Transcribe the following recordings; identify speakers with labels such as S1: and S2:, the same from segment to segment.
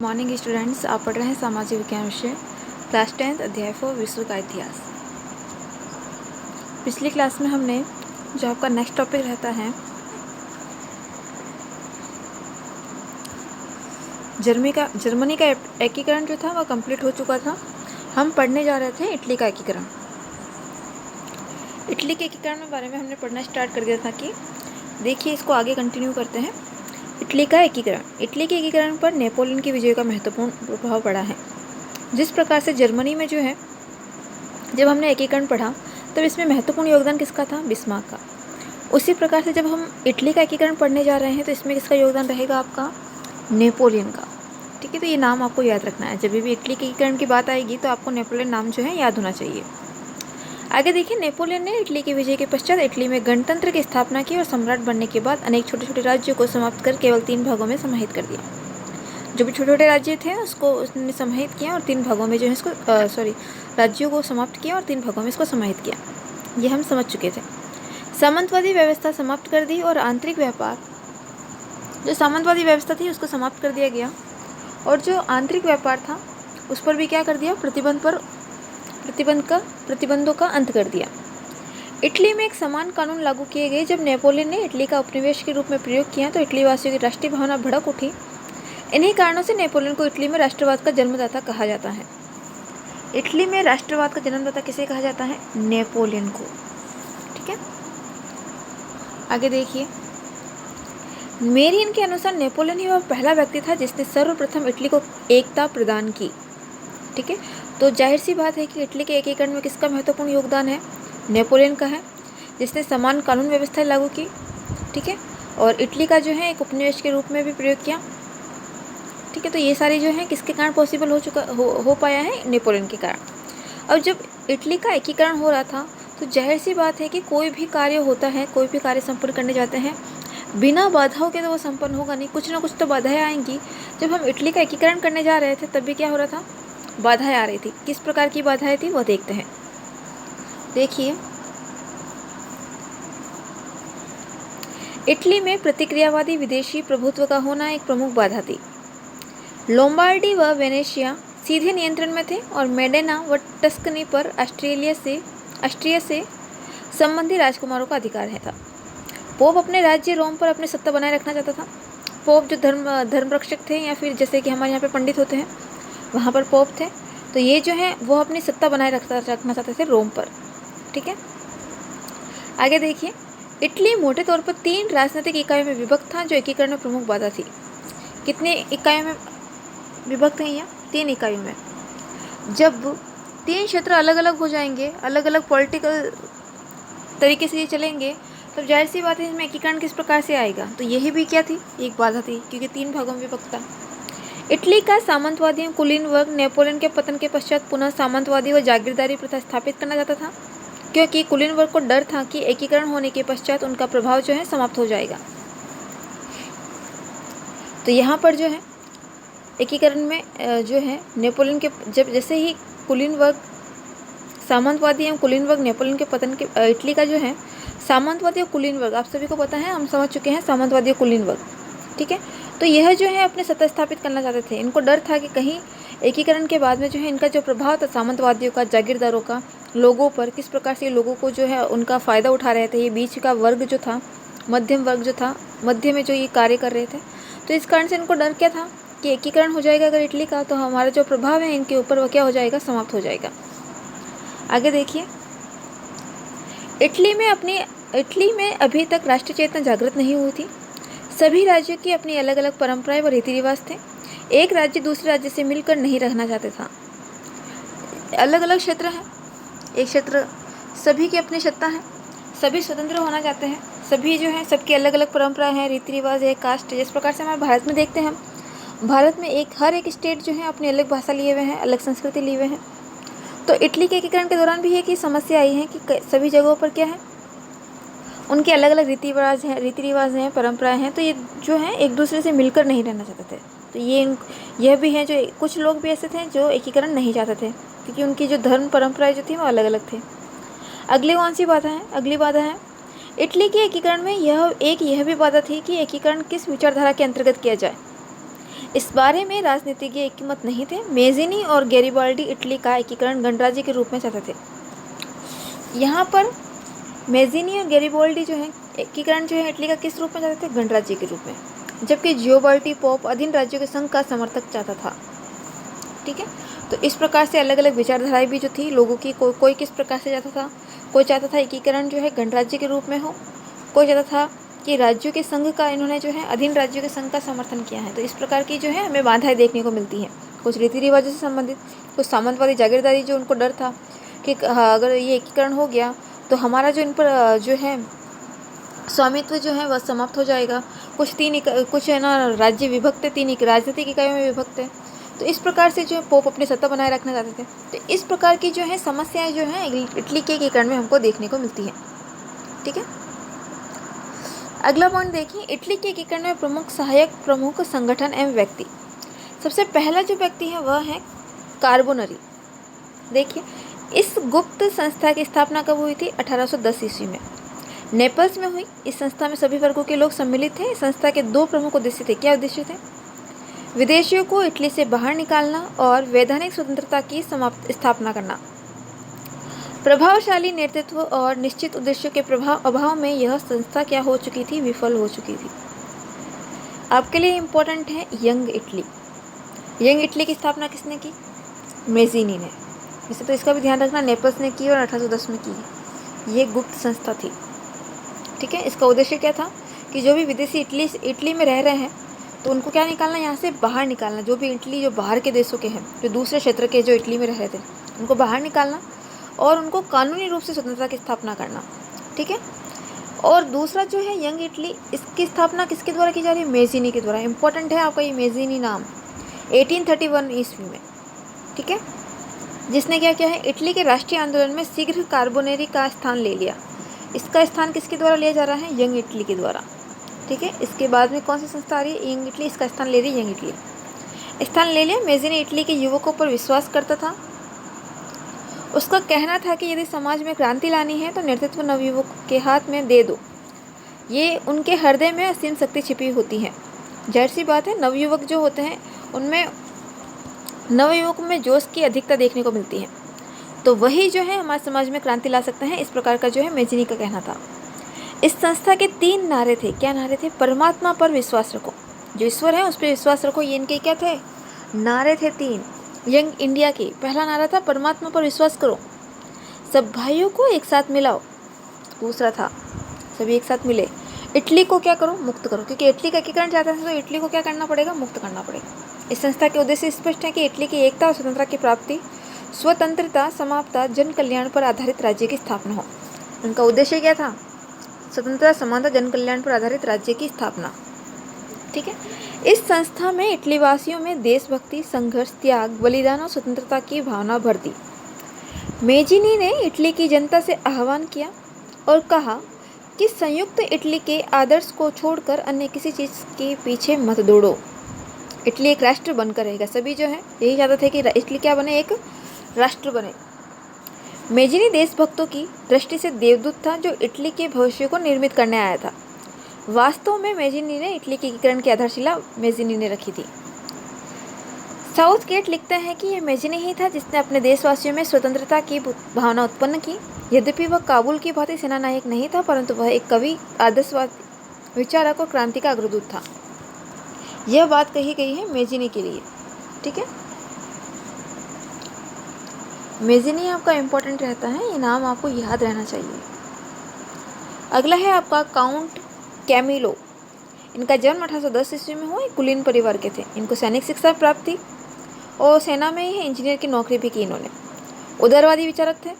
S1: Morning students, आप पढ़ रहे हैं सामाजिक विज्ञान विषय क्लास 10 अध्याय 4 विश्व का इतिहास। पिछली क्लास में हमने जो आपका नेक्स्ट टॉपिक रहता है जर्मनी का एकीकरण जो था वह कंप्लीट हो चुका था। हम पढ़ने जा रहे थे इटली का एकीकरण। इटली के एकीकरण के बारे में हमने पढ़ना स्टार्ट कर दिया था कि देखिए, इसको आगे कंटिन्यू करते हैं। इटली का एकीकरण। इटली के एकीकरण पर नेपोलियन की विजय का महत्वपूर्ण प्रभाव पड़ा है। जिस प्रकार से जर्मनी में जो है जब हमने एकीकरण पढ़ा तब इसमें महत्वपूर्ण योगदान किसका था? बिस्मार्क का। उसी प्रकार से जब हम इटली का एकीकरण पढ़ने जा रहे हैं तो इसमें किसका योगदान रहेगा? आपका नेपोलियन का। ठीक है, तो ये नाम आपको याद रखना है। जब भी इटली के एकीकरण की बात आएगी तो आपको नेपोलियन नाम जो है याद होना चाहिए। आगे देखिए, नेपोलियन ने इटली की विजय के पश्चात इटली में गणतंत्र की स्थापना की और सम्राट बनने के बाद अनेक छोटे छोटे राज्यों को समाप्त कर केवल 3 भागों में समाहित कर दिया। जो भी छोटे छोटे राज्य थे उसको उसने समाहित किया और 3 भागों में जो है इसको राज्यों को समाप्त किया और 3 भागों में इसको समाहित किया। ये हम समझ चुके थे। सामंतवादी व्यवस्था समाप्त कर दी और आंतरिक व्यापार, जो सामंतवादी व्यवस्था थी उसको समाप्त कर दिया गया और जो आंतरिक व्यापार था उस पर भी क्या कर दिया? प्रतिबंधों का अंत कर दिया। इटली में एक समान कानून लागू किए गए। जब नेपोलियन ने इटली का उपनिवेश के रूप में प्रयोग किया तो इटली वासियों की राष्ट्रीय भावना भड़क उठी। इन्हीं कारणों से नेपोलियन को इटली में राष्ट्रवाद का जन्मदाता कहा जाता है। इटली में राष्ट्रवाद का जन्मदाता किसे कहा जाता है? नेपोलियन को। ठीक है, आगे देखिए, मेरियन के अनुसार नेपोलियन ही वह पहला व्यक्ति था जिसने सर्वप्रथम इटली को एकता प्रदान की। ठीक है, तो जाहिर सी बात है कि इटली के एकीकरण में किसका महत्वपूर्ण योगदान है? नेपोलियन का है, जिसने समान कानून व्यवस्था लागू की। ठीक है, और इटली का जो है एक उपनिवेश के रूप में भी प्रयोग किया। ठीक है, तो ये सारी जो है किसके कारण पॉसिबल हो पाया है? नेपोलियन के कारण। अब जब इटली का एकीकरण हो रहा था तो जाहिर सी बात है कि कोई भी कार्य होता है, कोई भी कार्य संपन्न करने जाते हैं, बिना बाधाओं के तो वो संपन्न होगा नहीं। कुछ ना कुछ तो बाधाएं आएंगी। जब हम इटली का एकीकरण करने जा रहे थे तब भी क्या हो रहा था? बाधाएं आ रही थी। किस प्रकार की बाधाएं थी वो देखते हैं। देखिए, इटली में प्रतिक्रियावादी विदेशी प्रभुत्व का होना एक प्रमुख बाधा थी। लोम्बार्डी व वेनेशिया सीधे नियंत्रण में थे और मेडेना व टस्कनी पर ऑस्ट्रिया से संबंधी राजकुमारों का अधिकार है था। पोप अपने राज्य रोम पर अपनी सत्ता बनाए रखना चाहता था। पोप जो धर्मरक्षक थे, या फिर जैसे कि हमारे यहाँ पे पंडित होते हैं वहाँ पर पोप थे, तो ये जो है वो अपनी सत्ता बनाए रखना चाहते थे रोम पर। ठीक है, आगे देखिए, इटली मोटे तौर पर 3 राजनीतिक इकाइयों में विभक्त था जो एकीकरण में प्रमुख बाधा थी। कितने इकाइयों में विभक्त है? यहाँ 3 इकाइयों में। जब 3 क्षेत्र अलग अलग हो जाएंगे, अलग अलग पॉलिटिकल तरीके से ये चलेंगे, तब जाहिर सी बात है इसमें एकीकरण किस प्रकार से आएगा? तो यही भी क्या थी? एक बाधा थी, क्योंकि 3 भागों में विभक्त था। इटली का सामंतवादी कुलीन वर्ग नेपोलियन के पतन के पश्चात पुनः सामंतवादी व जागीरदारी प्रथा स्थापित करना चाहता था, क्योंकि कुलीन वर्ग को डर था कि एकीकरण होने के पश्चात उनका प्रभाव जो है समाप्त हो जाएगा। तो यहाँ पर जो है एकीकरण में जो है नेपोलियन के जैसे ही कुलीन वर्ग सामंतवादी एवं कुलीन वर्ग नेपोलियन के पतन के इटली का जो है सामंतवादी और कुलीन वर्ग, आप सभी को पता है, हम समझ चुके हैं सामंतवादी और कुलीन वर्ग। ठीक है, तो यह जो है अपने सत्ता स्थापित करना चाहते थे। इनको डर था कि कहीं एकीकरण के बाद में जो है इनका जो प्रभाव था सामंतवादियों का, जागीरदारों का लोगों पर, किस प्रकार से लोगों को जो है उनका फ़ायदा उठा रहे थे। ये बीच का वर्ग जो था, मध्यम वर्ग जो था, मध्य में जो ये कार्य कर रहे थे, तो इस कारण से इनको डर क्या था कि एकीकरण हो जाएगा अगर इटली का, तो हमारा जो प्रभाव है इनके ऊपर वो क्या हो जाएगा? समाप्त हो जाएगा। आगे देखिए, इटली में अभी तक राष्ट्रीय चेतना जागृत नहीं हुई थी। सभी राज्यों की अपनी अलग अलग परंपराएं व रीति रिवाज थे। एक राज्य दूसरे राज्य से मिलकर नहीं रहना चाहते था। अलग अलग क्षेत्र हैं, एक क्षेत्र, सभी की अपनी सत्ता है, सभी स्वतंत्र होना चाहते हैं, सभी जो है सबकी अलग अलग परंपराएं हैं, रीति रिवाज है, कास्ट। जिस प्रकार से हमारे भारत में देखते हैं, हम भारत में हर एक स्टेट जो है अपनी अलग भाषा लिए हुए हैं, अलग संस्कृति लिए हुए हैं। तो इटली के एकीकरण के दौरान भी एक ही समस्या आई है कि सभी जगहों पर क्या है, उनके अलग अलग रीति रिवाज हैं, परंपराएं हैं, तो ये जो है एक दूसरे से मिलकर नहीं रहना चाहते थे। तो यह भी है, जो कुछ लोग भी ऐसे थे जो एकीकरण नहीं चाहते थे, क्योंकि उनकी जो धर्म परंपराएं जो थी वो अलग अलग थे। अगली कौन सी बाधा है? अगली बाधा है इटली के एकीकरण में यह भी बाधा थी कि एकीकरण किस विचारधारा के अंतर्गत किया जाए। इस बारे में राजनीतिज्ञ एकमत नहीं थे। मेज़िनी और गैरिबाल्डी इटली का एकीकरण गणराज्य के रूप में चाहते थे। यहाँ पर मेज़िनी और गैरिबाल्डी जो है एकीकरण जो है इटली का किस रूप में चाहते थे? गणराज्य के रूप में। जबकि जियोबाल्टी पोप अधीन राज्यों के संघ का समर्थक चाहता था। ठीक है, तो इस प्रकार से अलग अलग विचारधाराएं भी जो थी लोगों की, कोई किस प्रकार से चाहता था। कोई चाहता था एकीकरण जो है गणराज्य के रूप में हो, कोई चाहता था कि राज्यों के संघ का, इन्होंने जो है अधीन राज्यों के संघ का समर्थन किया है। तो इस प्रकार की जो है हमें बाधाएं देखने को मिलती हैं, कुछ रीति रिवाजों से संबंधित, कुछ सामंतवादी जागीरदारी जो उनको डर था कि अगर ये एकीकरण हो गया तो हमारा जो इन पर जो है स्वामित्व जो है वह समाप्त हो जाएगा। कुछ है ना राज्य विभक्त है, 3 राजनीतिक इकाइयों में विभक्त है। तो इस प्रकार से जो है पोप अपनी सत्ता बनाए रखना चाहते थे। तो इस प्रकार की जो है समस्याएं जो है इटली के एकीकरण में हमको देखने को मिलती है। ठीक है, अगला पॉइंट देखिए, इटली के एकीकरण में प्रमुख संगठन एवं व्यक्ति। सबसे पहला जो व्यक्ति है वह है कार्बोनरी। देखिए, इस गुप्त संस्था की स्थापना कब हुई थी? 1810 ईस्वी में नेपल्स में हुई। इस संस्था में सभी वर्गों के लोग सम्मिलित थे। इस संस्था के 2 प्रमुख उद्देश्य थे। क्या उद्देश्य थे? विदेशियों को इटली से बाहर निकालना और वैधानिक स्वतंत्रता की स्थापना करना। प्रभावशाली नेतृत्व और निश्चित उद्देश्यों के अभाव में यह संस्था क्या हो चुकी थी? विफल हो चुकी थी। आपके लिए इम्पोर्टेंट है यंग इटली। यंग इटली की स्थापना किसने की? मेज़िनी ने। वैसे तो इसका भी ध्यान रखना, नेपल्स ने की और 1810 में की। ये गुप्त संस्था थी। ठीक है, इसका उद्देश्य क्या था कि जो भी विदेशी इटली में रह रहे हैं तो उनको क्या निकालना, यहाँ से बाहर निकालना। जो भी जो बाहर के देशों के हैं, जो दूसरे क्षेत्र के जो इटली में रह रहे थे, उनको बाहर निकालना और उनको कानूनी रूप से स्वतंत्रता की स्थापना करना। ठीक है, और दूसरा जो है यंग इटली, इसकी स्थापना किसके द्वारा की जा रही है? मेज़िनी के द्वारा। इंपॉर्टेंट है आपका ये मेज़िनी नाम, 1831 ईस्वी में। ठीक है, जिसने क्या किया है? इटली के राष्ट्रीय आंदोलन में शीघ्र कार्बोनेरी का स्थान ले लिया। इसका स्थान किसके द्वारा लिया जा रहा है? यंग इटली के द्वारा। ठीक है, इसके बाद में कौन सी संस्था आ रही है? Young Italy. इसका स्थान ले रही है यंग इटली। स्थान ले लिया। मेज़िनी इटली के युवकों पर विश्वास करता था। उसका कहना था कि यदि समाज में क्रांति लानी है तो नेतृत्व नवयुवक के हाथ में दे दो। ये उनके हृदय में असीम शक्ति छिपी होती है। जाहिर सी बात है, नवयुवक जो होते हैं उनमें, नवयुवक में जोश की अधिकता देखने को मिलती है, तो वही जो है हमारे समाज में क्रांति ला सकते हैं। इस प्रकार का जो है मेज़िनी का कहना था। इस संस्था के 3 नारे थे। क्या नारे थे? परमात्मा पर विश्वास रखो, जो ईश्वर है उस पर विश्वास रखो। ये इनके क्या थे? नारे थे 3 यंग इंडिया के। पहला नारा था परमात्मा पर विश्वास करो, सब भाइयों को एक साथ मिलाओ। दूसरा था सभी एक साथ मिले, इटली को क्या करो? मुक्त करो। क्योंकि इटली का एकीकरण चाहते थे तो इटली को क्या करना पड़ेगा? मुक्त करना पड़ेगा। इस संस्था के उद्देश्य स्पष्ट है कि इटली की एकता और स्वतंत्रता की प्राप्ति, स्वतंत्रता, समानता, जन कल्याण पर आधारित राज्य की स्थापना हो। उनका उद्देश्य क्या था? स्वतंत्रता, समानता, जन कल्याण पर आधारित राज्य की स्थापना। ठीक है, इस संस्था में इटली वासियों में देशभक्ति, संघर्ष, त्याग, बलिदान और स्वतंत्रता की भावना भर दी। मेज़िनी ने इटली की जनता से आह्वान किया और कहा कि संयुक्त इटली के आदर्श को छोड़कर अन्य किसी चीज़ के पीछे मत दौड़ो। इटली एक राष्ट्र बनकर रहेगा। सभी जो है यही चाहते थे कि इटली क्या बने? एक राष्ट्र बने। मेज़िनी देशभक्तों की दृष्टि से देवदूत था जो इटली के भविष्य को निर्मित करने आया था। वास्तव में मेज़िनी ने इटली के एकीकरण की आधारशिला मेज़िनी ने रखी थी। साउथ गेट लिखता है कि यह मेज़िनी ही था जिसने अपने देशवासियों में स्वतंत्रता की भावना उत्पन्न की। यद्यपि वह काबुल की भांति सेना नायक नहीं था, परंतु वह एक कवि, आदर्शवादी, विचारक और क्रांति का अग्रदूत था। यह बात कही गई है मेज़िनी के लिए। ठीक है, मेज़िनी आपका इम्पोर्टेंट रहता है, ये नाम आपको याद रहना चाहिए। अगला है आपका काउंट कैमिलो। इनका जन्म 1810 ईस्वी में हुआ। एक कुलीन परिवार के थे। इनको सैनिक शिक्षा प्राप्त थी और सेना में ही इंजीनियर की नौकरी भी की इन्होंने। उदारवादी विचारक थे।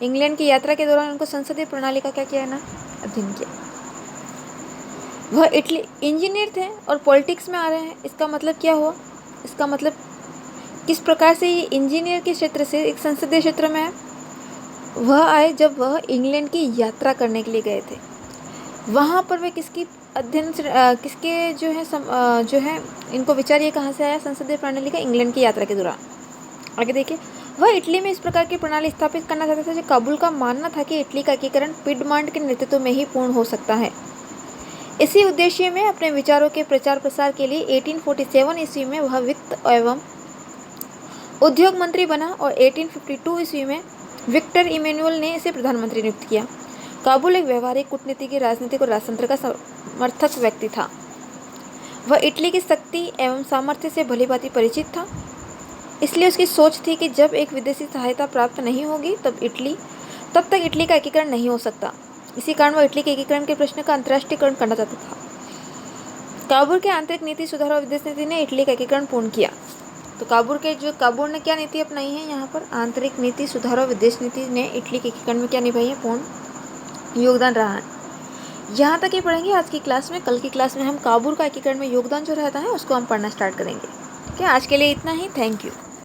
S1: इंग्लैंड की यात्रा के दौरान उनको संसदीय प्रणाली का क्या किया है ना? अध्ययन किया। वह इटली इंजीनियर थे और पॉलिटिक्स में आ रहे हैं। इसका मतलब क्या हुआ? इसका मतलब किस प्रकार से ये इंजीनियर के क्षेत्र से एक संसदीय क्षेत्र में है? वह आए जब वह इंग्लैंड की यात्रा करने के लिए गए थे। वहाँ पर वे किसकी अध्ययन से किसके जो है इनको विचार ये कहाँ से आया? संसदीय प्रणाली का, इंग्लैंड की यात्रा के दौरान। आगे देखिए, वह इटली में इस प्रकार की प्रणाली स्थापित करना चाहते थे। जो काबुल का मानना था कि इटली का एकीकरण पिडमांट के नेतृत्व में ही पूर्ण हो सकता है। इसी उद्देश्य में अपने विचारों के प्रचार प्रसार के लिए 1847 ईस्वी में वह वित्त एवं उद्योग मंत्री बना और 1852 ईस्वी में विक्टर इमैनुअल ने इसे प्रधानमंत्री नियुक्त किया। काबुल एक व्यवहारिक, कूटनीतिक, राजनीतिक और राजतंत्र का समर्थक व्यक्ति था। वह इटली की शक्ति एवं सामर्थ्य से भलीभांति परिचित था। इसलिए उसकी सोच थी कि जब एक विदेशी सहायता प्राप्त नहीं होगी तब तक इटली का एकीकरण नहीं हो सकता। इसी कारण वह इटली के एकीकरण के प्रश्न का अंतर्राष्ट्रीयकरण करना चाहता था। काबुल के आंतरिक नीति सुधार और विदेश नीति ने इटली का एकीकरण पूर्ण किया। तो काबुल ने क्या नीति अपनाई है यहाँ पर? आंतरिक नीति सुधार और विदेश नीति ने इटली के एकीकरण में क्या निभाई है? पूर्ण योगदान रहा है। यहाँ तक ही पढ़ेंगे आज की क्लास में। कल की क्लास में हम काबुल का एकीकरण में योगदान जो रहता है उसको हम पढ़ना स्टार्ट करेंगे। ठीक है, आज के लिए इतना ही। Thank you.